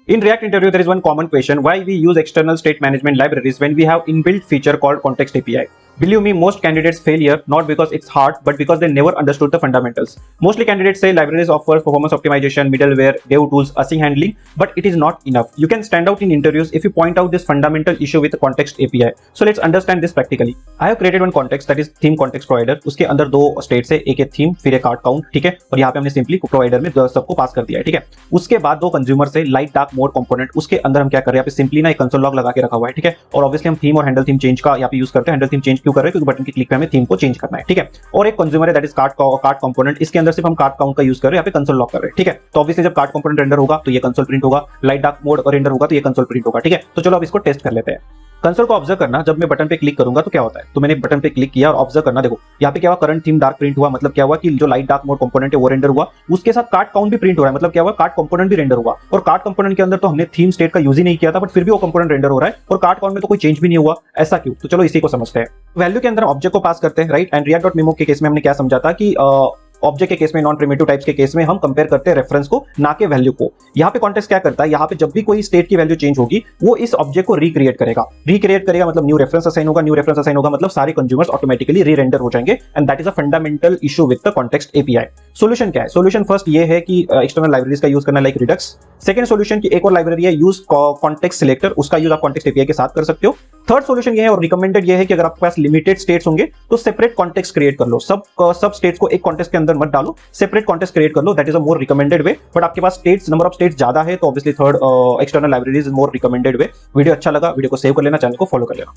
In React interview, there is one common question: why we use external state management libraries when we have inbuilt feature called context API? Believe me, most candidates fail here not because it's hard, but because they never understood the fundamentals. Mostly candidates say libraries offer performance optimization, middleware, dev tools, async handling, but it is not enough. You can stand out in interviews if you point out this fundamental issue with the context API. So let's understand this practically. I have created one context, that is theme context provider. उसके अंदर दो states है, एक है theme, फिर एक card count, ठीक है। और यहाँ पे हमने सिंपली प्रोवाइडर में सबको पास कर दिया है, ठीक है। उसके बाद दो कंज्यूमर से लाइट डार्क मोड कंपोनेंट, उसके अंदर हम क्या कर रहे हैं, यहाँ पे सिंपली ना एक कंसोल लॉग लगा के रखा हुआ है, ठीक है। और ऑब्वियसली हम थीम और हैंडल थीम चेंज का यहाँ पे यूज करते हैं। हैंडल थीम चेंज क्यों कर रहे हैं, क्योंकि बटन की क्लिक पे हमें थीम को चेंज करना है, ठीक है। और एक कंज्यूमर है, दैट इज कार्ड कंपोनेंट, इसके अंदर सिर्फ हम कार्ड काउंट का यूज कर रहे हैं, यहाँ पे कंसोल लॉग कर रहे हैं, ठीक है। तो ऑब्वियसली जब कार्ड कंपोनेंट रेंडर होगा तो ये कंसोल प्रिंट होगा, लाइट डार्क मोड और रेंडर होगा तो ये कंसोल प्रिंट होगा, ठीक है। तो चलो अब इसको टेस्ट कर लेते हैं। कंसोल को ऑब्जर्व करना, जब मैं बटन पे क्लिक करूंगा तो क्या होता है। तो मैंने बटन पे क्लिक किया और ऑब्जर्व करना, देखो यहाँ पे क्या हुआ, करंट थीम डार्क प्रिंट हुआ, मतलब क्या हुआ कि जो लाइट डार्क मोड कंपोनेंट है वो रेंडर हुआ, उसके साथ कार्ड काउंट भी प्रिंट हो रहा है, मतलब क्या हुआ, कार्ड कंपोनेंट भी रेंडर हुआ। और कार्ड कंपोनेंट के अंदर तो हमने थीम स्टेट का यूज ही नहीं किया था, बट फिर भी वो कंपोनेंट रेंडर हो रहा है और कार्ड काउंट में तो कोई चेंज भी नहीं हुआ, ऐसा क्यों। तो चलो इसी को समझते हैं। वैल्यू के अंदर ऑब्जेक्ट को पास करते हैं, राइट। एंड react.memo के केस में हमने क्या समझा था कि ऑब्जेक्ट के केस में, नॉन प्रिमिटिव टाइप्स के केस में हम कंपेयर करते हैं रेफरेंस को, ना के वैल्यू को। यहाँ पे कॉन्टेक्स्ट क्या करता है, यहाँ पे जब भी कोई स्टेट की वैल्यू चेंज होगी वो इस ऑब्जेक्ट को रिक्रिएट करेगा। रिक्रिएट करेगा मतलब न्यू रेफरेंस असाइन होगा, न्यू रेफरेंस असाइन होगा मतलब सारे कंज्यूमर्स ऑटोमेटिकली री-रेंडर हो जाएंगे। And that is a fundamental issue with the context API. Solution क्या है? सोल्यूशन फर्स्ट ये है कि एक्सटर्नल लाइब्रेरीज का यूज करना, लाइक रिडक्स। सेकंड सोल्यूशन की एक और लाइब्रेरी है, यूज कॉन्टेक्स्ट सिलेक्टर, उसका यूज आप कॉन्टेक्स्ट एपीआई के साथ कर सकते हो। थर्ड सोल्यूशन ये है और रिकमेंडेड ये है कि अगर आपके पास लिमिटेड स्टेट्स होंगे तो सेपरेट कॉन्टेक्स्ट क्रिएट कर लो, सब स्टेट्स को एक कॉन्टेक्स्ट के अंदर मत डालो, सेपरेट कॉन्टेक्स्ट क्रिएट कर लो, that is a more recommended way. But आपके पास स्टेट्स, नंबर ऑफ स्टेट्स ज्यादा है तो obviously third external libraries is more recommended way. Video अच्छा लगा, वीडियो को सेव कर लेना, चैनल को फॉलो कर लेना।